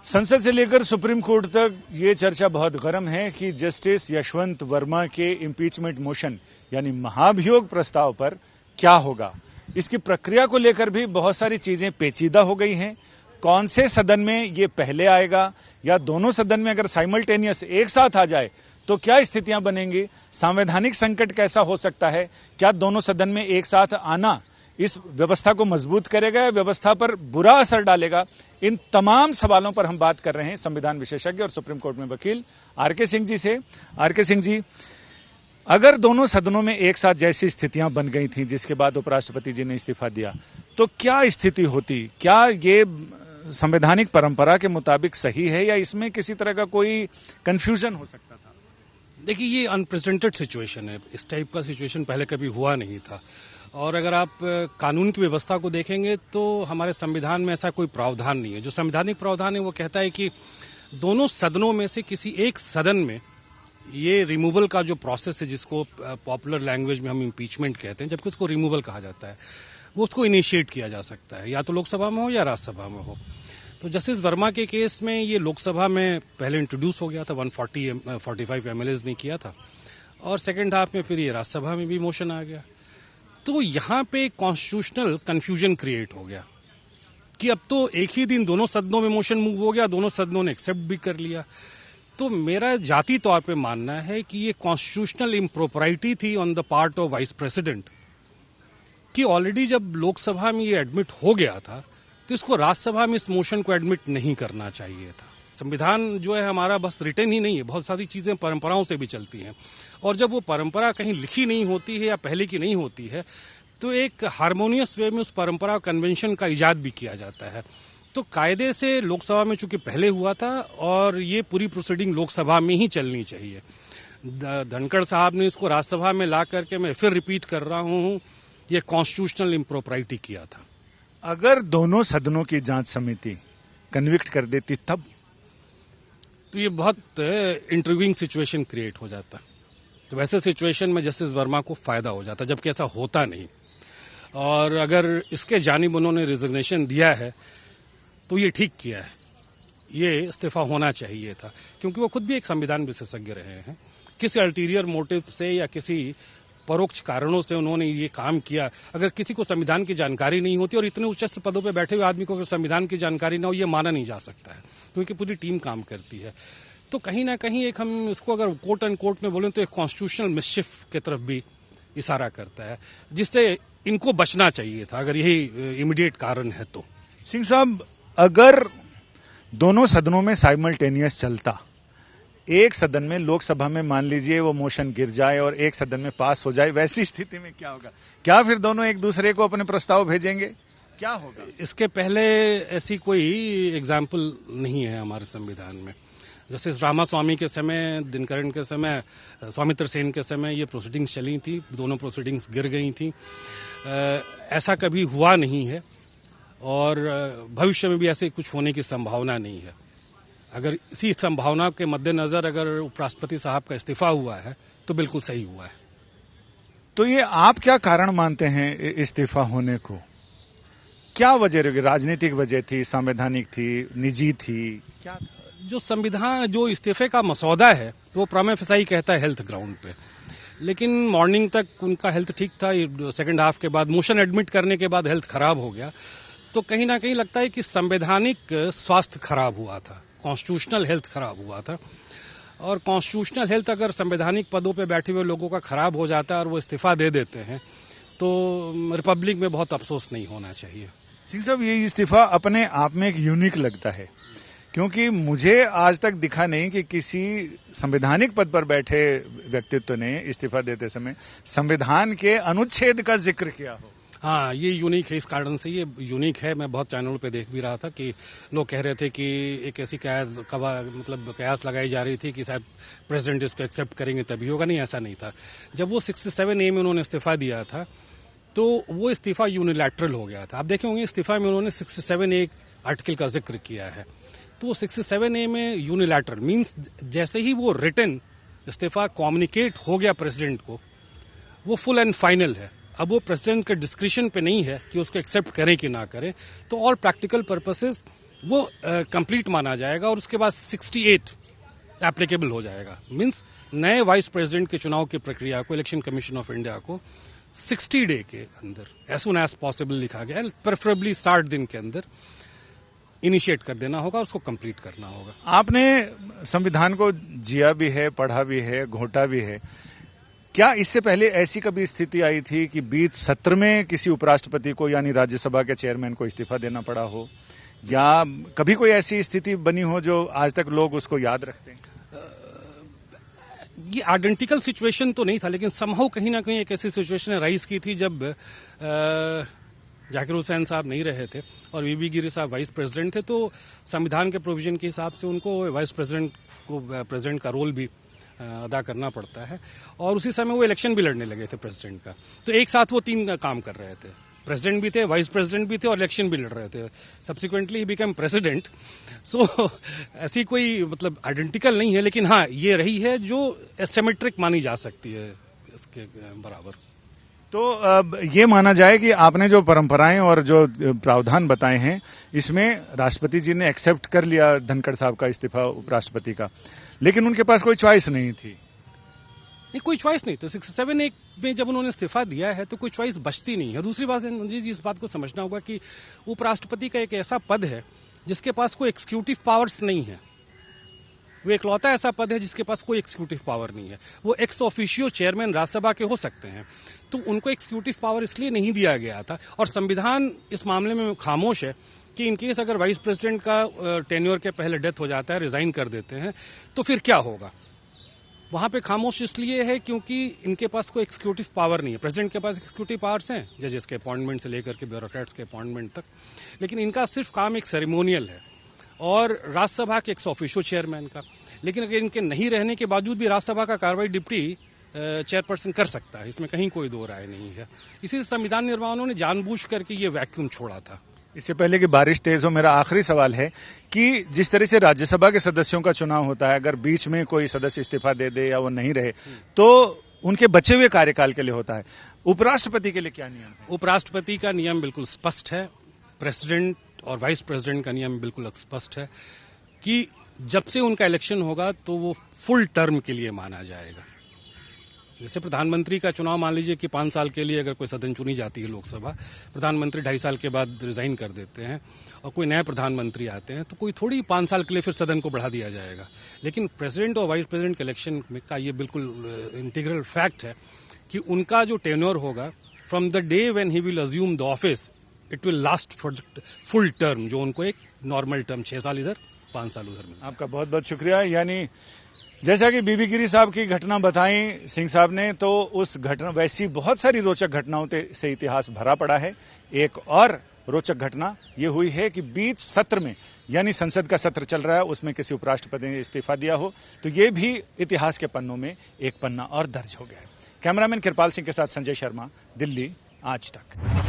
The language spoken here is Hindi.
संसद से लेकर सुप्रीम कोर्ट तक ये चर्चा बहुत गर्म है कि जस्टिस यशवंत वर्मा के इम्पीचमेंट मोशन यानी महाभियोग प्रस्ताव पर क्या होगा। इसकी प्रक्रिया को लेकर भी बहुत सारी चीजें पेचीदा हो गई हैं। कौन से सदन में ये पहले आएगा या दोनों सदन में अगर साइमल्टेनियस एक साथ आ जाए तो क्या स्थितियां बनेंगी। संवैधानिक संकट कैसा हो सकता है। क्या दोनों सदन में एक साथ आना इस व्यवस्था को मजबूत करेगा, व्यवस्था पर बुरा असर डालेगा। इन तमाम सवालों पर हम बात कर रहे हैं संविधान विशेषज्ञ और सुप्रीम कोर्ट में वकील आर.के. सिंह जी से। आर.के. सिंह जी, अगर दोनों सदनों में एक साथ जैसी स्थितियां बन गई थीं जिसके बाद उपराष्ट्रपति जी ने इस्तीफा दिया तो क्या स्थिति होती। क्या ये संवैधानिक परंपरा के मुताबिक सही है या इसमें किसी तरह का कोई कंफ्यूजन हो सकता था। देखिए, ये अनप्रेसिडेंटेड सिचुएशन है। इस टाइप का सिचुएशन पहले कभी हुआ नहीं था। और अगर आप कानून की व्यवस्था को देखेंगे तो हमारे संविधान में ऐसा कोई प्रावधान नहीं है। जो संवैधानिक प्रावधान है वो कहता है कि दोनों सदनों में से किसी एक सदन में ये रिमूवल का जो प्रोसेस है, जिसको पॉपुलर लैंग्वेज में हम इम्पीचमेंट कहते हैं, जबकि उसको रिमूवल कहा जाता है, वो उसको इनिशिएट किया जा सकता है, या तो लोकसभा में हो या राज्यसभा में हो। तो जस्टिस वर्मा के केस में ये लोकसभा में पहले इंट्रोड्यूस हो गया था, 145 एमएलएज ने किया था, और सेकेंड हाफ में फिर ये राज्यसभा में भी मोशन आ गया। तो यहाँ पे कॉन्स्टिट्यूशनल कंफ्यूजन क्रिएट हो गया कि अब तो एक ही दिन दोनों सदनों में मोशन मूव हो गया, दोनों सदनों ने एक्सेप्ट भी कर लिया। तो मेरा जाती तौर पे मानना है कि ये कॉन्स्टिट्यूशनल इम्प्रोपराइटी थी on the part of vice president कि ऑलरेडी जब लोकसभा में ये एडमिट हो गया था तो इसको राज्यसभा में इस मोशन को एडमिट नहीं करना चाहिए था। संविधान जो है हमारा बस रिटन ही नहीं है, बहुत सारी चीजें परंपराओं से भी चलती हैं, और जब वो परंपरा कहीं लिखी नहीं होती है या पहले की नहीं होती है तो एक हार्मोनियस वे में उस परंपरा कन्वेंशन का इजाद भी किया जाता है। तो कायदे से लोकसभा में चूंकि पहले हुआ था और ये पूरी प्रोसीडिंग लोकसभा में ही चलनी चाहिए। धनखड़ साहब ने इसको राज्यसभा में ला करके, मैं फिर रिपीट कर रहा हूँ, ये कॉन्स्टिट्यूशनल इम्प्रोपराइटी किया था। अगर दोनों सदनों की जांच समिति कन्विक्ट कर देती तब तो ये बहुत इंटरव्यूइंग सिचुएशन क्रिएट हो जाता। तो वैसे सिचुएशन में जस्टिस वर्मा को फायदा हो जाता, जबकि ऐसा होता नहीं। और अगर इसके जानिब उन्होंने रिजिग्नेशन दिया है तो ये ठीक किया है, ये इस्तीफा होना चाहिए था, क्योंकि वो खुद भी एक संविधान विशेषज्ञ रहे हैं। किसी अल्टीरियर मोटिव से या किसी परोक्ष कारणों से उन्होंने ये काम किया। अगर किसी को संविधान की जानकारी नहीं होती, और इतने उच्च पदों पे बैठे हुए आदमी को अगर संविधान की जानकारी ना हो, ये माना नहीं जा सकता है, क्योंकि पूरी टीम काम करती है। तो कहीं ना कहीं एक, हम इसको अगर कोर्ट एंड कोर्ट में बोलें तो एक कॉन्स्टिट्यूशनल मिसशिफ की तरफ भी इशारा करता है, जिससे इनको बचना चाहिए था अगर यही इमीडिएट कारण है तो। सिंह साहब, अगर दोनों सदनों में साइमल्टेनियस चलता, एक सदन में लोकसभा में मान लीजिए वो मोशन गिर जाए और एक सदन में पास हो जाए, वैसी स्थिति में क्या होगा। क्या फिर दोनों एक दूसरे को अपने प्रस्ताव भेजेंगे, क्या होगा। इसके पहले ऐसी कोई एग्जाम्पल नहीं है हमारे संविधान में। जैसे रामास्वामी के समय, दिनकरन के समय, सौमित्र सेन के समय ये प्रोसीडिंग्स चली थी, दोनों प्रोसीडिंग्स गिर गई थी। ऐसा कभी हुआ नहीं है और भविष्य में भी ऐसे कुछ होने की संभावना नहीं है। अगर इसी संभावना के मद्देनजर अगर उपराष्ट्रपति साहब का इस्तीफा हुआ है तो बिल्कुल सही हुआ है। तो ये आप क्या कारण मानते हैं इस्तीफा होने को। क्या वजह रही, राजनीतिक वजह थी, संवैधानिक थी, निजी थी, क्या। जो संविधान, जो इस्तीफे का मसौदा है वो प्रमा फेसाई कहता है हेल्थ ग्राउंड पे, लेकिन मॉर्निंग तक उनका हेल्थ ठीक था। सेकंड हाफ के बाद मोशन एडमिट करने के बाद हेल्थ खराब हो गया। तो कहीं ना कहीं लगता है कि संवैधानिक स्वास्थ्य खराब हुआ था, कॉन्स्टिट्यूशनल हेल्थ खराब हुआ था। और कॉन्स्टिट्यूशनल हेल्थ अगर संवैधानिक पदों पे बैठे हुए लोगों का खराब हो जाता है और वो इस्तीफा दे देते हैं तो रिपब्लिक में बहुत अफसोस नहीं होना चाहिए। सिंह साहब, ये इस्तीफा अपने आप में एक यूनिक लगता है, क्योंकि मुझे आज तक दिखा नहीं कि किसी संवैधानिक पद पर बैठे व्यक्तित्व ने इस्तीफा देते समय संविधान के अनुच्छेद का जिक्र किया हो। हाँ, ये यूनिक है, इस कारण से ये यूनिक है। मैं बहुत चैनलों पे देख भी रहा था कि लोग कह रहे थे कि एक ऐसी कयास लगाई जा रही थी कि शायद प्रेसिडेंट इसको एक्सेप्ट करेंगे तभी होगा। नहीं, ऐसा नहीं था। जब वो 67A में उन्होंने इस्तीफा दिया था तो वो इस्तीफा यूनिलैटरल हो गया था। आप देखे होंगे इस्तीफा में उन्होंने 67A आर्टिकल का जिक्र किया है। तो वो 67A में यूनिलैटरल मीन्स जैसे ही वो रिटन इस्तीफा कम्युनिकेट हो गया प्रेसिडेंट को, वो फुल एंड फाइनल है। अब वो प्रेसिडेंट के डिस्क्रिशन पे नहीं है कि उसको एक्सेप्ट करें कि ना करें। तो ऑल प्रैक्टिकल पर्पसेस वो कंप्लीट माना जाएगा और उसके बाद 68 एप्लीकेबल हो जाएगा। मींस नए वाइस प्रेसिडेंट के चुनाव की प्रक्रिया को इलेक्शन कमीशन ऑफ इंडिया को 60 डे के अंदर एज सुन एज पॉसिबल लिखा गया है, प्रेफरेबली 60 दिन के अंदर इनिशिएट कर देना होगा, उसको कंप्लीट करना होगा। आपने संविधान को जिया भी है, पढ़ा भी है, घोटा भी है। क्या इससे पहले ऐसी कभी स्थिति आई थी कि बीच सत्र में किसी उपराष्ट्रपति को यानी राज्यसभा के चेयरमैन को इस्तीफा देना पड़ा हो, या कभी कोई ऐसी स्थिति बनी हो जो आज तक लोग उसको याद रखते हैं? ये आइडेंटिकल सिचुएशन तो नहीं था, लेकिन समहाउ कहीं ना कहीं एक ऐसी सिचुएशन राइज की थी जब जाकिर हुसैन साहब नहीं रहे थे और वीबी गिरी साहब वाइस प्रेसिडेंट थे, तो संविधान के प्रोविजन के हिसाब से उनको वाइस प्रेसिडेंट को प्रेसिडेंट का रोल भी अदा करना पड़ता है। और उसी समय वो इलेक्शन भी लड़ने लगे थे प्रेसिडेंट का, तो एक साथ वो 3 काम कर रहे थे, प्रेसिडेंट भी थे, वाइस प्रेसिडेंट भी थे और इलेक्शन भी लड़ रहे थे। Subsequently he become president. So ऐसी कोई मतलब आइडेंटिकल नहीं है, लेकिन हाँ ये रही है जो एसिमेट्रिक मानी जा सकती है इसके बराबर। तो अब ये माना जाए कि आपने जो परंपराएं और जो प्रावधान बताए हैं, इसमें राष्ट्रपति जी ने एक्सेप्ट कर लिया धनखड़ साहब का इस्तीफा उपराष्ट्रपति का, लेकिन उनके पास कोई चॉइस नहीं थी। नहीं, कोई चॉइस नहीं था। 67 में जब उन्होंने इस्तीफा दिया है तो कोई चॉइस बचती नहीं है। दूसरी बात जी इस बात को समझना होगा कि उपराष्ट्रपति का एक ऐसा पद है जिसके पास कोई एक्सिक्यूटिव पावर्स नहीं है। वो इकलौता ऐसा पद है जिसके पास कोई एक्सिक्यूटिव पावर नहीं है। वो एक्स ऑफिशियो चेयरमैन राज्यसभा के हो सकते हैं, तो उनको एक्सिक्यूटिव पावर इसलिए नहीं दिया गया था। और संविधान इस मामले में खामोश है कि इनकेस अगर वाइस प्रेसिडेंट का टेन्योर के पहले डेथ हो जाता है, रिजाइन कर देते हैं, तो फिर क्या होगा। वहां पे खामोश इसलिए है क्योंकि इनके पास कोई एक्सिक्यूटिव पावर नहीं है। प्रेसिडेंट के पास एक्सिक्यूटिव पावर्स हैं, जजेस के अपॉइंटमेंट से लेकर के ब्यूरोक्रेट्स के अपॉइंटमेंट तक, लेकिन इनका सिर्फ काम एक सेरेमोनियल है और राज्यसभा के एक्स ऑफिशियो चेयरमैन का। लेकिन अगर इनके नहीं रहने के बावजूद भी राज्यसभा का कार्रवाई डिप्टी चेयरपर्सन कर सकता है, इसमें कहीं कोई दो राय नहीं है। इसी से संविधान निर्माताओं ने जानबूझ करके ये वैक्यूम छोड़ा था। इससे पहले कि बारिश तेज हो, मेरा आखिरी सवाल है कि जिस तरह से राज्यसभा के सदस्यों का चुनाव होता है, अगर बीच में कोई सदस्य इस्तीफा दे दे या वो नहीं रहे तो उनके बचे हुए कार्यकाल के लिए होता है, उपराष्ट्रपति के लिए क्या नियम है? उपराष्ट्रपति का नियम बिल्कुल स्पष्ट है, प्रेसिडेंट और वाइस प्रेसिडेंट का नियम बिल्कुल स्पष्ट है कि जब से उनका इलेक्शन होगा तो वो फुल टर्म के लिए माना जाएगा। जैसे प्रधानमंत्री का चुनाव मान लीजिए कि 5 साल के लिए अगर कोई सदन चुनी जाती है लोकसभा, प्रधानमंत्री 2.5 साल के बाद रिजाइन कर देते हैं और कोई नए प्रधानमंत्री आते हैं, तो कोई थोड़ी 5 साल के लिए फिर सदन को बढ़ा दिया जाएगा। लेकिन प्रेसिडेंट और वाइस प्रेसिडेंट के इलेक्शन का ये बिल्कुल इंटीग्रल फैक्ट है कि उनका जो टेन्योर होगा from the day when he will assume the office, it will last for full term, जो उनको एक नॉर्मल टर्म 6 साल इधर 5 साल उधर मिलता है। आपका बहुत बहुत शुक्रिया। यानी जैसा कि बीबी गिरी साहब की घटना बताई सिंह साहब ने, तो उस घटना वैसी बहुत सारी रोचक घटनाओं से इतिहास भरा पड़ा है। एक और रोचक घटना ये हुई है कि बीच सत्र में, यानी संसद का सत्र चल रहा है, उसमें किसी उपराष्ट्रपति ने इस्तीफा दिया हो, तो ये भी इतिहास के पन्नों में एक पन्ना और दर्ज हो गया है। कैमरामैन कृपाल सिंह के साथ संजय शर्मा, दिल्ली आज तक।